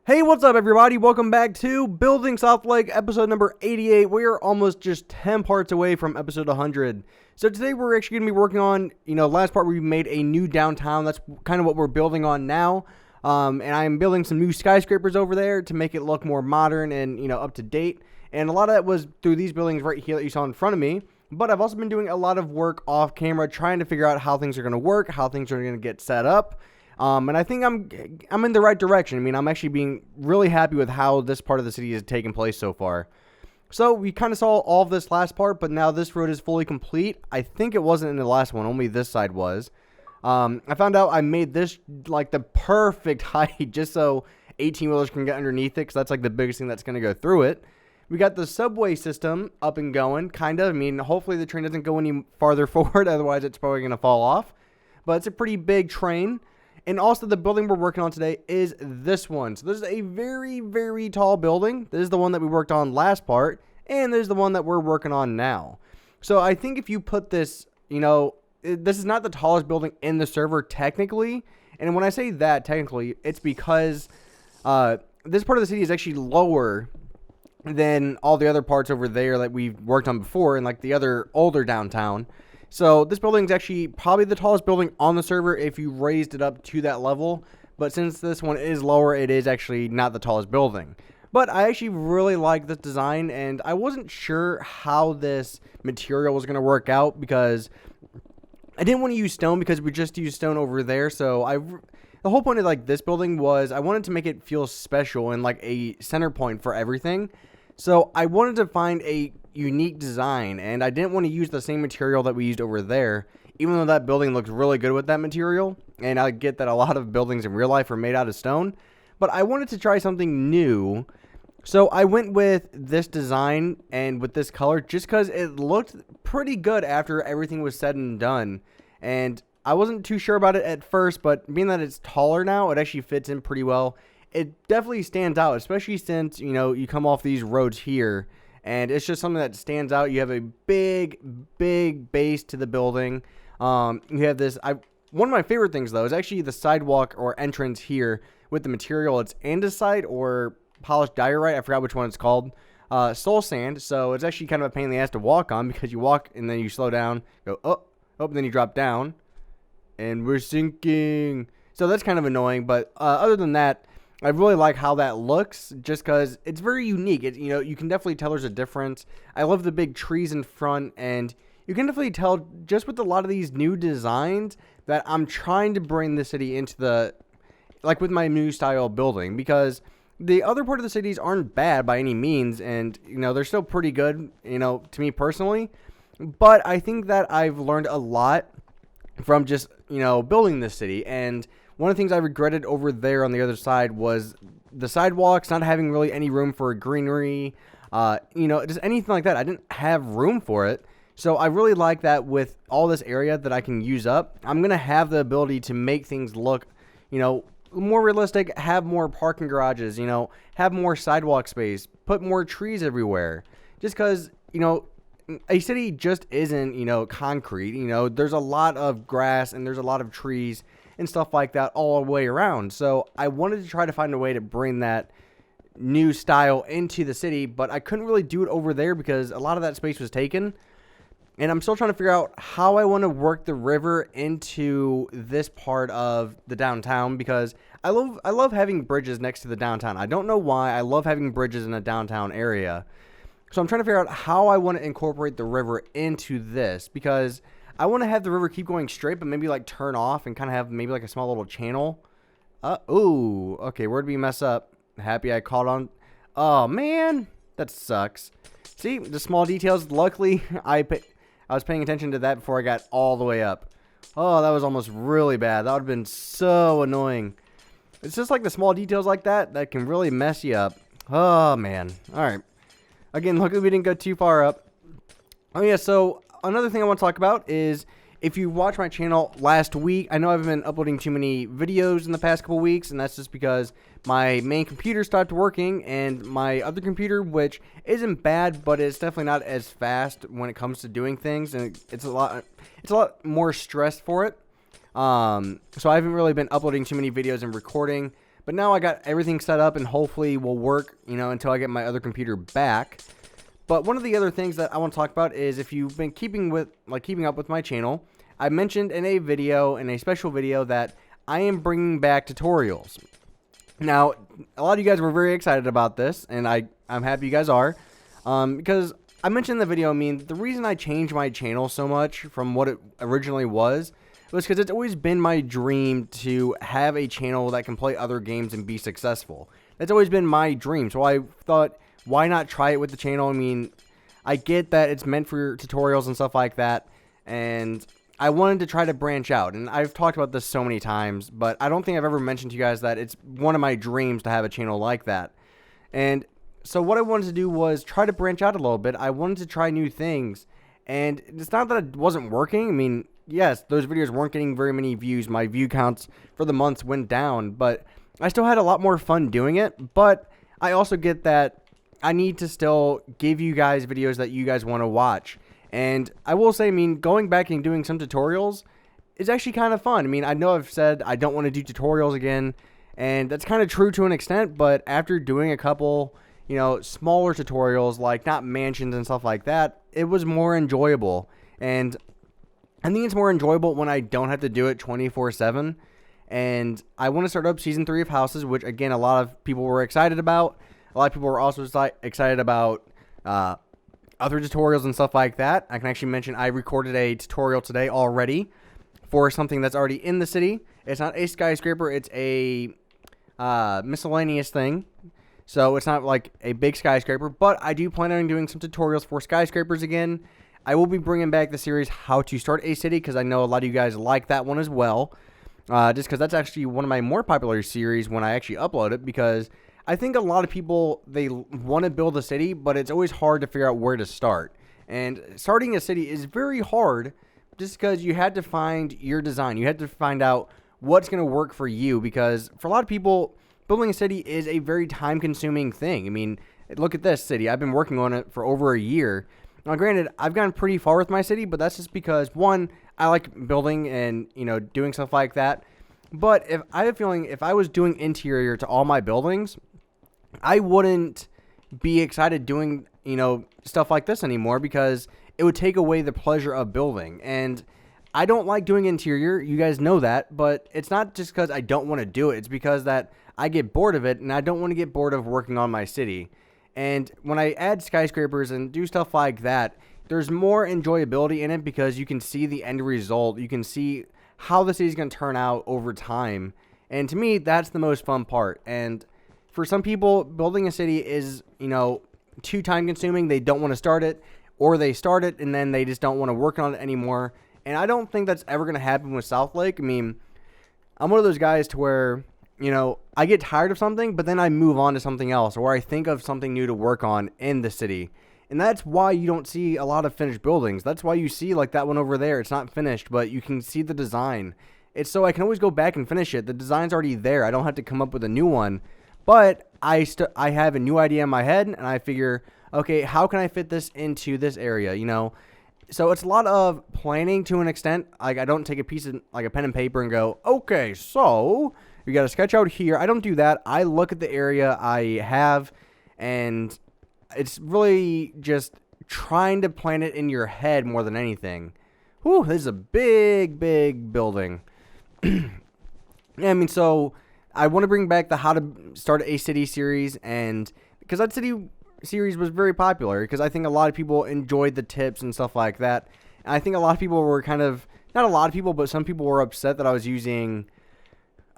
Hey, what's up, everybody? Welcome back to Building SouthLake, episode number 88. We are almost just 10 parts away from episode 100. So today we're actually going to be working on, last part we made a new downtown. That's kind of what we're building on now. And I'm building some new skyscrapers over there to make it look more modern and, up to date. And a lot of that was through these buildings right here that you saw in front of me. But I've also been doing a lot of work off camera, trying to figure out how things are going to work, how things are going to get set up. And I think I'm in the right direction. I mean, I'm actually being really happy with how this part of the city has taken place so far. So we kind of saw all of this last part, but now this road is fully complete. I think it wasn't in the last one, only this side was. I found out I made this like the perfect height just so 18-wheelers can get underneath it, because that's like the biggest thing that's going to go through it. We got the subway system up and going, kind of. I mean, hopefully the train doesn't go any farther forward, otherwise it's probably going to fall off. But it's a pretty big train. And also the building we're working on today is this one. So this is a very, very tall building. This is the one that we worked on last part. And this is the one that we're working on now. So I think if you put this, this is not the tallest building in the server technically. And when I say that technically, it's because this part of the city is actually lower than all the other parts over there that we've worked on before and like the other older downtown. So this building is actually probably the tallest building on the server if you raised it up to that level. But since this one is lower, it is actually not the tallest building. But I actually really like this design, and I wasn't sure how this material was going to work out because I didn't want to use stone because we just used stone over there. So the whole point of like this building was I wanted to make it feel special and like a center point for everything. So I wanted to find a unique design, and I didn't want to use the same material that we used over there, even though that building looks really good with that material. And I get that a lot of buildings in real life are made out of stone, but I wanted to try something new. So I went with this design and with this color just because it looked pretty good after everything was said and done. And I wasn't too sure about it at first, but being that it's taller now, it actually fits in pretty well. It definitely stands out, especially since, you come off these roads here. And it's just something that stands out. You have a big, big base to the building. You have this. One of my favorite things, though, is actually the sidewalk or entrance here with the material. It's andesite or polished diorite. I forgot which one it's called. Soul sand. So it's actually kind of a pain in the ass to walk on because you walk and then you slow down, go up, and then you drop down. And we're sinking. So that's kind of annoying. But other than that, I really like how that looks just because it's very unique. You can definitely tell there's a difference. I love the big trees in front, and you can definitely tell just with a lot of these new designs that I'm trying to bring the city into with my new style building, because the other part of the cities aren't bad by any means, and, they're still pretty good, to me personally. But I think that I've learned a lot from just, building this city. And one of the things I regretted over there on the other side was the sidewalks, not having really any room for greenery, just anything like that. I didn't have room for it. So I really like that with all this area that I can use up, I'm going to have the ability to make things look, more realistic, have more parking garages, have more sidewalk space, put more trees everywhere. Just because, a city just isn't, concrete. There's a lot of grass and there's a lot of trees and stuff like that all the way around. So I wanted to try to find a way to bring that new style into the city, but I couldn't really do it over there because a lot of that space was taken. And I'm still trying to figure out how I want to work the river into this part of the downtown, because I love having bridges next to the downtown. I don't know why. I love having bridges in a downtown area. So I'm trying to figure out how I want to incorporate the river into this, because I want to have the river keep going straight, but maybe like turn off and kind of have maybe like a small little channel. Ooh, okay, where'd we mess up? Happy I caught on. Oh, man, that sucks. See, the small details. Luckily, I was paying attention to that before I got all the way up. Oh, that was almost really bad. That would have been so annoying. It's just like the small details like that can really mess you up. Oh, man. All right. Again, luckily we didn't go too far up. Oh, yeah, so another thing I want to talk about is, if you watched my channel last week, I know I've been uploading too many videos in the past couple weeks, and that's just because my main computer stopped working, and my other computer, which isn't bad, but it's definitely not as fast when it comes to doing things, and it's a lot more stress for it. So I haven't really been uploading too many videos and recording, But now I got everything set up and hopefully will work, until I get my other computer back. But one of the other things that I want to talk about is if you've been keeping up with my channel, I mentioned in a special video that I am bringing back tutorials. Now, a lot of you guys were very excited about this, and I'm happy you guys are, because I mentioned in the video, the reason I changed my channel so much from what it originally was because it's always been my dream to have a channel that can play other games and be successful. That's always been my dream, so I thought, why not try it with the channel? I get that it's meant for tutorials and stuff like that, and I wanted to try to branch out, and I've talked about this so many times, but I don't think I've ever mentioned to you guys that it's one of my dreams to have a channel like that. And so what I wanted to do was try to branch out a little bit. I wanted to try new things, and it's not that it wasn't working. Yes, those videos weren't getting very many views. My view counts for the months went down, but I still had a lot more fun doing it. But I also get that I need to still give you guys videos that you guys want to watch. And I will say, going back and doing some tutorials is actually kind of fun. I know I've said I don't want to do tutorials again, and that's kind of true to an extent, but after doing a couple, smaller tutorials, like not mansions and stuff like that, it was more enjoyable. And I think it's more enjoyable when I don't have to do it 24/7. And I want to start up Season 3 of Houses, which, again, a lot of people were excited about. A lot of people were also excited about other tutorials and stuff like that. I can actually mention I recorded a tutorial today already for something that's already in the city. It's not a skyscraper. It's a miscellaneous thing. So it's not like a big skyscraper. But I do plan on doing some tutorials for skyscrapers again. I will be bringing back the series How to Start a City because I know a lot of you guys like that one as well. Just because that's actually one of my more popular series when I actually upload it, because I think a lot of people, they want to build a city, but it's always hard to figure out where to start. And starting a city is very hard just because you had to find your design. You had to find out what's going to work for you, because for a lot of people, building a city is a very time-consuming thing. Look at this city. I've been working on it for over a year. Now, granted, I've gotten pretty far with my city, but that's just because, one, I like building and, doing stuff like that. But I have a feeling if I was doing interior to all my buildings, I wouldn't be excited doing, stuff like this anymore, because it would take away the pleasure of building. And I don't like doing interior. You guys know that. But it's not just because I don't want to do it. It's because that I get bored of it, and I don't want to get bored of working on my city. And when I add skyscrapers and do stuff like that, there's more enjoyability in it because you can see the end result. You can see how the city's going to turn out over time. And to me, that's the most fun part. And for some people, building a city is, too time consuming. They don't want to start it, or they start it and then they just don't want to work on it anymore. And I don't think that's ever going to happen with SouthLake. I'm one of those guys to where, I get tired of something, but then I move on to something else, or I think of something new to work on in the city. And that's why you don't see a lot of finished buildings. That's why you see like that one over there. It's not finished, but you can see the design. It's so I can always go back and finish it. The design's already there. I don't have to come up with a new one. But I have a new idea in my head, and I figure, okay, how can I fit this into this area, So it's a lot of planning to an extent. Like, I don't take a piece of, like, a pen and paper and go, okay, so you got to sketch out here. I don't do that. I look at the area I have, and it's really just trying to plan it in your head more than anything. Whew, this is a big, big building. So I want to bring back the How to Start a City series, and because that city series was very popular, because I think a lot of people enjoyed the tips and stuff like that. And I think a lot of people were not a lot of people, but some people were upset that I was using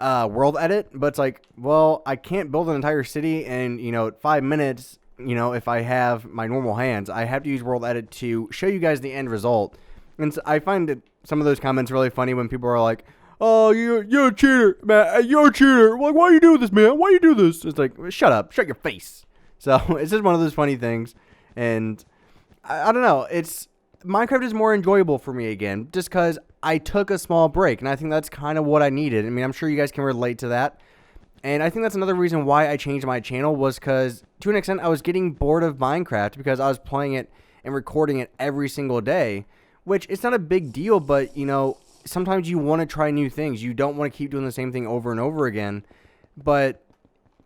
World Edit. But it's like, well, I can't build an entire city in 5 minutes. If I have my normal hands, I have to use World Edit to show you guys the end result. And so I find that some of those comments really funny when people are like, oh, you're a cheater, man. You're a cheater. Like, why you do this, man? Why you do this? It's like, shut up. Shut your face. So it's just one of those funny things. And I don't know. Minecraft is more enjoyable for me again, just because I took a small break. And I think that's kind of what I needed. I'm sure you guys can relate to that. And I think that's another reason why I changed my channel, was because to an extent I was getting bored of Minecraft because I was playing it and recording it every single day, which it's not a big deal, but sometimes you want to try new things. You don't want to keep doing the same thing over and over again. but,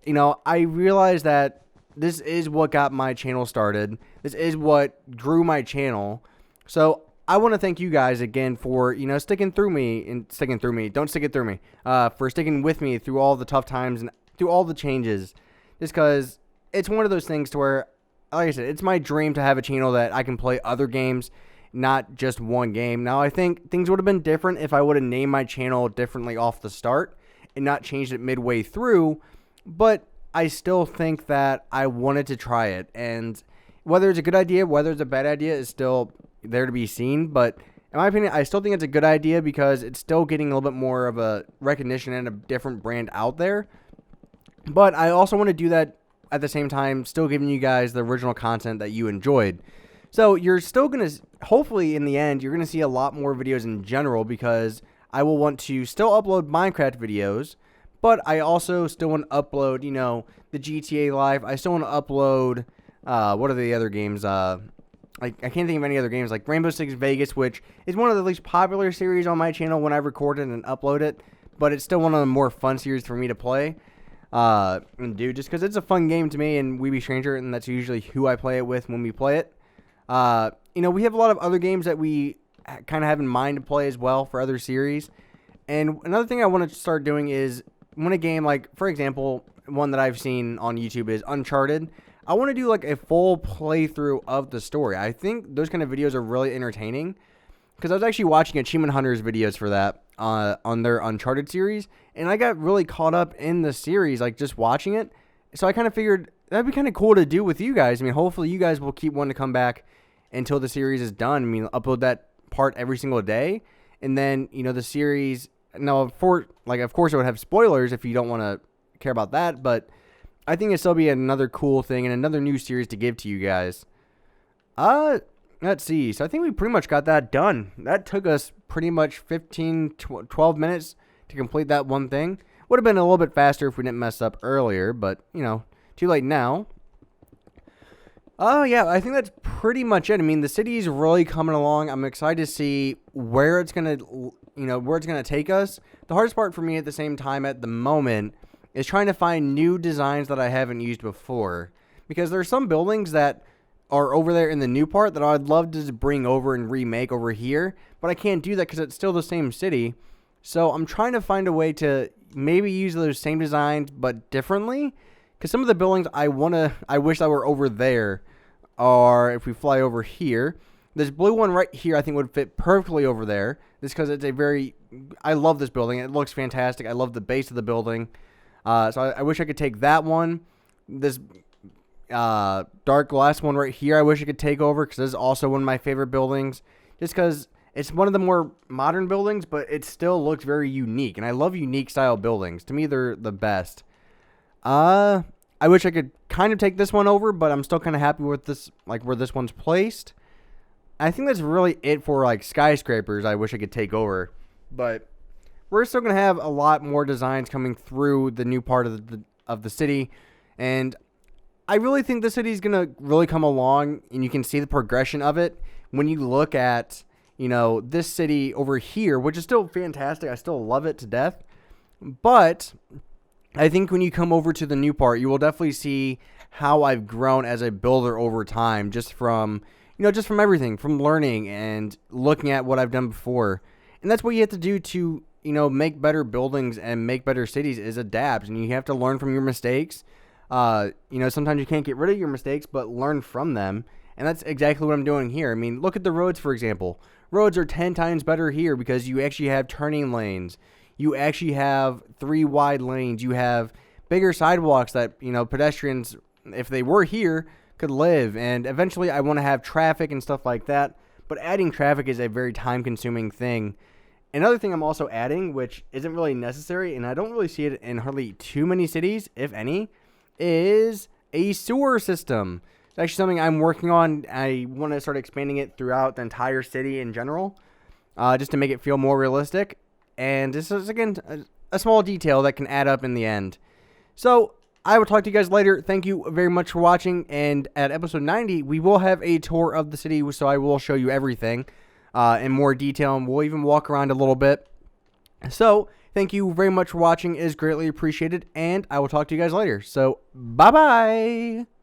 you know, I realized that this is what got my channel started. This is what grew my channel. So I want to thank you guys again for, you know, sticking through me. Don't stick it through me. For sticking with me through all the tough times and through all the changes. Just because it's one of those things to where, like I said, it's my dream to have a channel that I can play other games, not just one game. Now, I think things would have been different if I would have named my channel differently off the start and not changed it midway through. But I still think that I wanted to try it. And whether it's a good idea, whether it's a bad idea is still there to be seen. But in my opinion, I still think it's a good idea because it's still getting a little bit more of a recognition and a different brand out there. But I also want to do that at the same time, still giving you guys the original content that you enjoyed. So you're still going to, hopefully in the end, you're going to see a lot more videos in general because I will want to still upload Minecraft videos, but I also still want to upload, you know, the GTA Live. I still want to upload, what are the other games? I can't think of any other games, like Rainbow Six Vegas, which is one of the least popular series on my channel when I record it and upload it, but it's still one of the more fun series for me to play. And do just because it's a fun game to me, and We Be Stranger, and that's usually who I play it with when we play it. You know, we have a lot of other games that we kind of have in mind to play as well for other series. And another thing I want to start doing is when a game, like, for example, one that I've seen on YouTube is Uncharted. I want to do like a full playthrough of the story. I think those kind of videos are really entertaining because I was actually watching Achievement Hunters videos for that on their Uncharted series, and I got really caught up in the series, like just watching it. So I kind of figured that'd be kind of cool to do with you guys. I mean, hopefully you guys will keep wanting to come back until the series is done. I mean, upload that part every single day, and then, you know, the series. Now, of course, it would have spoilers if you don't want to care about that, but I think it'll still be another cool thing and another new series to give to you guys. Let's see. So I think we pretty much got that done. That took us pretty much 12 minutes to complete that one thing. Would have been a little bit faster if we didn't mess up earlier, but, you know, too late now. Oh, yeah, I think that's pretty much it. I mean, the city's really coming along. I'm excited to see where it's going to, you know, where it's going to take us. The hardest part for me at the same time at the moment is trying to find new designs that I haven't used before. Because there are some buildings that are over there in the new part that I'd love to just bring over and remake over here, but I can't do that because it's still the same city. So I'm trying to find a way to maybe use those same designs but differently, because some of the buildings I wish that were over there are, if we fly over here, this blue one right here I think would fit perfectly over there. Just because it's I love this building. It looks fantastic. I love the base of the building. So I wish I could take that one. This dark glass one right here I wish I could take over because this is also one of my favorite buildings, just because it's one of the more modern buildings, but it still looks very unique, and I love unique style buildings. To me, they're the best. I wish I could kind of take this one over, but I'm still kind of happy with this, like where this one's placed. I think that's really it for like skyscrapers. I wish I could take over, but we're still gonna have a lot more designs coming through the new part of the city, and I really think the city is going to really come along, and you can see the progression of it when you look at, you know, this city over here, which is still fantastic. I still love it to death. But I think when you come over to the new part, you will definitely see how I've grown as a builder over time, just from everything, from learning and looking at what I've done before. And that's what you have to do to, you know, make better buildings and make better cities, is adapt. And you have to learn from your mistakes. You know, sometimes you can't get rid of your mistakes, but learn from them. And that's exactly what I'm doing here. I mean, look at the roads, for example. Roads are 10 times better here because you actually have turning lanes. You actually have 3 wide lanes. You have bigger sidewalks that, you know, pedestrians, if they were here, could live. And eventually I want to have traffic and stuff like that. But adding traffic is a very time-consuming thing. Another thing I'm also adding, which isn't really necessary, and I don't really see it in hardly too many cities, if any, is a sewer system. It's actually something I'm working on. I want to start expanding it throughout the entire city in general, just to make it feel more realistic. And this is, again, a small detail that can add up in the end. So I will talk to you guys later. Thank you very much for watching. And at episode 90, we will have a tour of the city, so I will show you everything in more detail, and we'll even walk around a little bit. So Thank you very much for watching. It is greatly appreciated, and I will talk to you guys later. So, bye-bye.